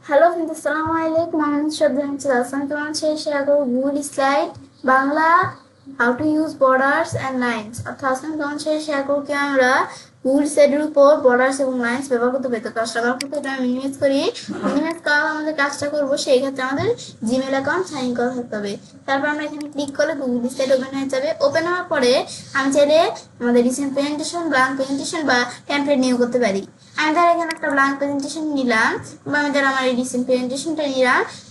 Hello friends, আসসালামু আলাইকুম। আমি শ্রদ্ধা হাসান। তোমার সাথে শেয়ার করবো Google slide Bangla how to use borders and lines. অর্থাৎ আজকে আমি তোমার সাথে শেয়ার করবো কি আমরা গুগল স্লাইডের উপর বর্ডার্স এবং লাইন্স ব্যবহার করতে পারি। তো কাজটা করার ক্ষেত্রে এটা আমি মিনিমাইজ করি। মিনিমাইজ করা আমাদের কাজটা করবো, সেই ক্ষেত্রে আমাদের জিমেল অ্যাকাউন্ট সাইন করা থাকতে হবে। তারপর আমরা এখানে ক্লিক করলে গুগল স্লাইড ওপেন হয়ে যাবে। ওপেন হওয়ার পরে আমি চাইলে আমাদের রিসেন্ট প্রেজেন্টেশন, ব্ল্যাঙ্ক প্রেজেন্টেশন বা টেমপ্লেট নিয়েও করতে পারি। আমি ধর এখানে একটা ব্ল্যাঙ্ক প্রেজেন্টেশন নিলাম, বা আমি ধর আমার এই রিসেন্ট প্রেজেন্টেশনটা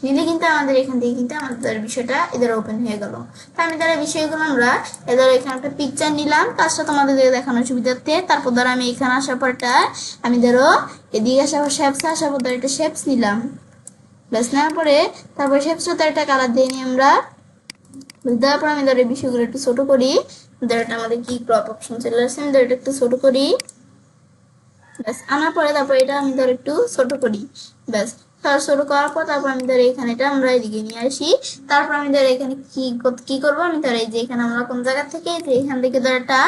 নিলে কিন্তু আমাদের এখান থেকে কিন্তু আমাদের বিষয়টা এদের ওপেন হয়ে গেল। তো আমি ধর এই বিষয়গুলো আমরা এদের এখানে একটা পিকচার নিলাম, কাজটা তোমাদের দেখানোর সুবিধার্থে। তারপর ধর আমি এখানে আসার পরটা আমি ধরো এদিকে আসার পর শেপস আসার পর ধর একটা শেপস নিলাম। ব্যাস নেওয়ার পরে তারপর শেপসটা তো একটা কালার দিয়ে নিই আমরা। দেওয়ার পর আমি ধর এই বিষয়গুলো একটু ছোট করি। ধর এটা আমাদের কি ক্রপ অপশন চলে আসছে, আমি ধর এটা একটু ছোট করি। ব্যাস আনার পরে তারপর এটা আমি ধর একটু ছোট করি। ব্যাস ছোট করার পর তারপর আমি ধর এখানে এটা আমরা এদিকে নিয়ে আসি। তারপর আমি ধর এখানে কি করবো, আমি ধর এই যে এখানে আমরা কোন জায়গা থেকে যে এখান থেকে ধর একটা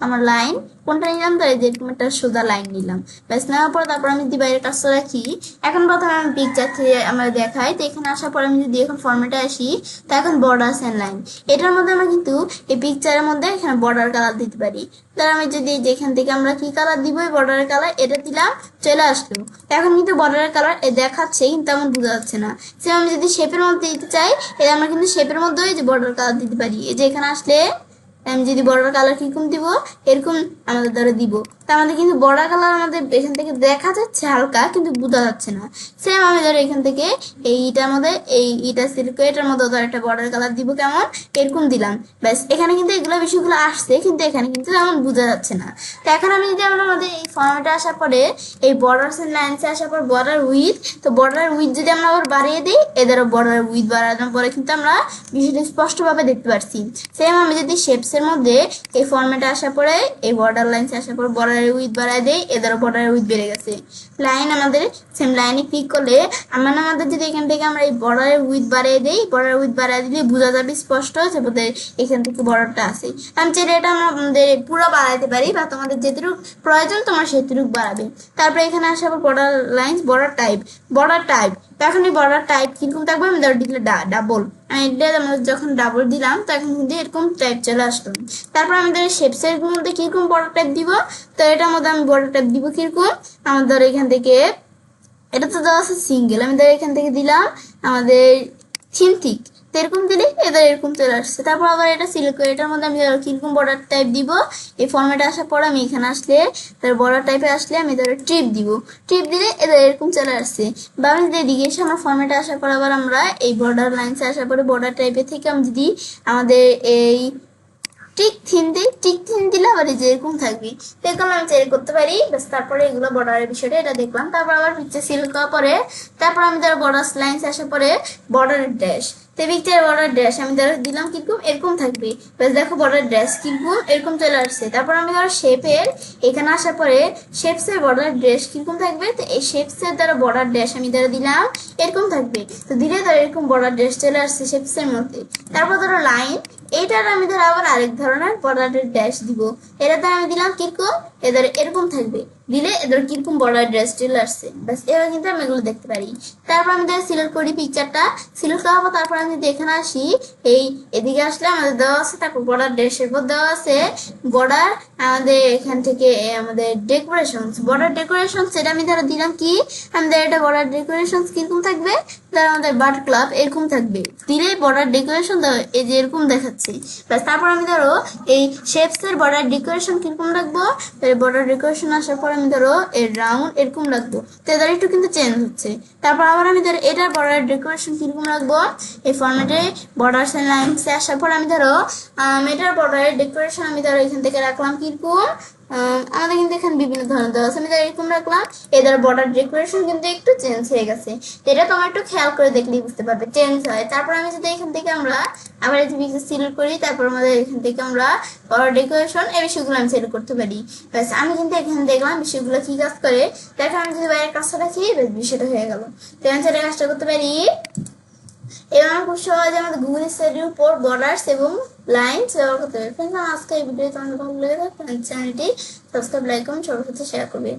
আমার লাইন কোনটা নিলাম, ধর এই যে এরকম একটা সোজা লাইন নিলাম। ব্যাস নেওয়ার পর তারপর আমি যদি বাইরে কাজটা রাখি। এখন প্রথমে আমি পিকচার থেকে আমরা দেখাই। তো এখানে আসার পর আমি যদি এখন ফরম্যাটে আসি, তো এখন বর্ডার্স এন্ড লাইন এটার মধ্যে আমরা কিন্তু এই পিকচারের মধ্যে এখানে বর্ডার কালার দিতে পারি। তার আমি যদি যেখান থেকে আমরা কি কালার দিব, বর্ডারের কালার এটা দিলাম, চলে আসলো। এখন কিন্তু বর্ডারের কালার দেখাচ্ছে কিন্তু তেমন বোঝা যাচ্ছে না। সে আমি যদি শেপের মধ্যে দিতে চাই, এটা আমরা কিন্তু শেপের মধ্যেই যে বর্ডার কালার দিতে পারি। এই যে এখানে আসলে আমি যদি বর্ডার কালার কিরকম দিব, এরকম আমাদের দ্বারা দিব। তা আমাদের কিন্তু বর্ডার কালার আমাদের এখান থেকে দেখা যাচ্ছে হালকা, কিন্তু বোঝা যাচ্ছে না। সেম আমি ধরো এখান থেকে এইটার মধ্যে এইটা সিলেক্ট করে এটার মধ্যে ধর একটা বর্ডার কালার দিব, কেমন এরকম দিলাম। ব্যাস এখানে কিন্তু এগুলো বিষয়গুলো আসছে, কিন্তু এখানে কিন্তু তেমন বোঝা যাচ্ছে না। তো এখন আমি যদি আমরা আমাদের এই ফর্মেটে আসার পরে এই বর্ডার্স এন্ড লাইন্সে আসার পর বর্ডার উইথ, তো বর্ডার উইথ যদি আমরা আবার বাড়িয়ে দিই, এদেরও বর্ডার উইথ বাড়ানোর পরে কিন্তু আমরা বিষয়টা স্পষ্টভাবে দেখতে পাচ্ছি। সেম আমি যদি শেপসের মধ্যে এই ফর্মেটে আসার পরে এই বর্ডার লাইন্সে আসার পর বর্ডার উইথ বাড়ায় দেই, এদেরও বর্ডার উইথ বেড়ে গেছে। লাইন আমাদের সেম লাইনে ক্লিক করলে আমাদের যদি এখান থেকে আমরা এই বর্ডারের উইথ বাড়িয়ে দিই, বর্ডার উইথ বাড়িয়ে দিলে বোঝা যাবে স্পষ্ট যে বোধহয় এখান থেকে বর্ডারটা আছে। আমি চাইলে এটা আমাদের পুরো বাড়াইতে পারি, বা তোমাদের যেটুকু প্রয়োজন তোমার সেটুকু বাড়াবে। তারপরে এখানে আসার পর বর্ডার লাইন্স, বর্ডার টাইপ। এখন এই বর্ডার টাইপ কিরকম থাকবে, আমি ধর দিলে ডাবল। যখন ডাবল দিলাম তখন কিন্তু এরকম টাইপ চলে আসলো। তারপর আমাদের শেপসের মধ্যে কিরকম বর্ডার টাইপ দিব, তো এটার মধ্যে আমি বর্ডার টাইপ দিব কিরকম, আমাদের এখান থেকে এটা তো দেওয়া আছে সিঙ্গেল, আমি ধর এখান থেকে দিলাম আমাদের থিক। এরকম দিলে এদের এরকম চলে আসছে। তারপর আবার এটা সিলেক্ট করে এটার মধ্যে আমি কিরকম বর্ডার টাইপ দিব, এই ফর্মেটে আসার পর আমি এখানে আসলে তার বর্ডার টাইপে আসলে আমি ধর ট্রিপ দিব। ট্রিপ দিলে এদের এরকম চলে আসছে। বা আমি যদি এদিকে এসে আমার ফর্মেটে আসার পর আবার আমরা এই বর্ডার লাইন্সে আসার পরে বর্ডার টাইপের থেকে আমি যদি আমাদের এই টিক থিন দিলে আবার এই যে এরকম থাকবে। এরকম আমি চেক করতে পারি। ব্যাস তারপরে এগুলো বর্ডারের বিষয়টা এটা দেখলাম। তারপর আবার পিকচার সিলেক্ট করার পরে তারপর আমি ধরো বর্ডার লাইন্স আসার পরে বর্ডারের ড্যাশ, তো পিকচার বর্ডার ড্যাশ আমি ধরো দিলাম কিরকম এরকম থাকবে। ব্যাস দেখো বর্ডার ড্যাশ কিরকম এরকম চলে আসছে। তারপর আমি ধরো শেপের এখানে আসার পরে শেপসের বর্ডার ড্যাশ কিরকম থাকবে, তো এই শেপসের দ্বারা বর্ডার ড্যাশ আমি ধরো দিলাম এরকম থাকবে। তো দিলে ধরো এরকম বর্ডার ড্যাশ চলে আসছে শেপসের মধ্যে। তারপর ধরো লাইন, এইটার আমি ধরো আবার আরেক ধরনের বর্ডারের ড্যাশ দিব। এটাতে আমি দিলাম কিরকম, এদের এরকম থাকবে। দিলে এদের কিরকম বর্ডার ড্যাশ চলে আসছে। ব্যাস এবার কিন্তু আমি এগুলো দেখতে পারি। তারপর আমি ধরো সিলেক্ট করি পিকচারটা, সিলেক্ট করার পর তারপর আমি যদি এখানে আসি, এই এদিকে আসলে আমাদের দেওয়া আছে, তারপর বর্ডার ড্যাশের পর দেওয়া আছে বর্ডার আমাদের এখান থেকে আমাদের ডেকোরেশন, বর্ডার ডেকোরেশন সেটা আমি ধরো দিলাম কি, আমাদের এটা বর্ডার ডেকোরেশন কিরকম থাকবে, ধরো আমাদের বার্ড ক্লাব এরকম থাকবে। দিলে বর্ডার ডেকোরেশন এই যে এরকম দেখাচ্ছে। ব্যাস তারপর আমি ধরো এই শেপসের বর্ডার ডেকোরেশন কিরকম রাখবো, বর্ডার ডেকোরেশন আসার পর আমি ধরো এর রাউন্ড এরকম রাখবো। তো এদের একটু কিন্তু চেঞ্জ হচ্ছে। তারপর আবার আমি ধরো এটার বর্ডার ডেকোরেশন কিরকম রাখবো, এই ফরম্যাটে বর্ডার লাইন্সে আসার পর আমি ধরো এটার বর্ডারের ডেকোরেশন আমি ধরো এখান থেকে রাখলাম কিরকম, আমাদের কিন্তু এখানে বিভিন্ন ধরনের দেওয়া আছে, আমি ধরো এরকম রাখলাম। এদের বর্ডার ডেকোরেশন কিন্তু একটু চেঞ্জ হয়ে গেছে। এটা তোমার একটু খেয়াল করে দেখলেই বুঝতে পারবে চেঞ্জ হয়। তারপর আমি যদি এখান থেকে আমরা আবার এই পিকচার সিলেক্ট করি, তারপর আমাদের এখান থেকে আমরা বর্ডার ডেকোরেশন এই বিষয়গুলো আমি সিলেক্ট করতে পারি। ব্যাস আমি কিন্তু এখানে দেখলাম বিষয়গুলো কি কাজ করে। দেখো আমি যদি বাইরের কাজটা রাখি, বেশ বিষয়টা হয়ে গেল। তো আমি সেটা কাজটা করতে পারি। এবার আমরা খুব সহজে আমাদের গুগল স্টাডির উপর বর্ডার্স এবং লাইন্স ব্যবহার করতে পারি। ফ্রেন্ডস, আজকে এই ভিডিও তোমাদের ভালো লেগে থাকে চ্যানেলটি সাবস্ক্রাইব, লাইক, কমেন্ট সবার সাথে শেয়ার করবে।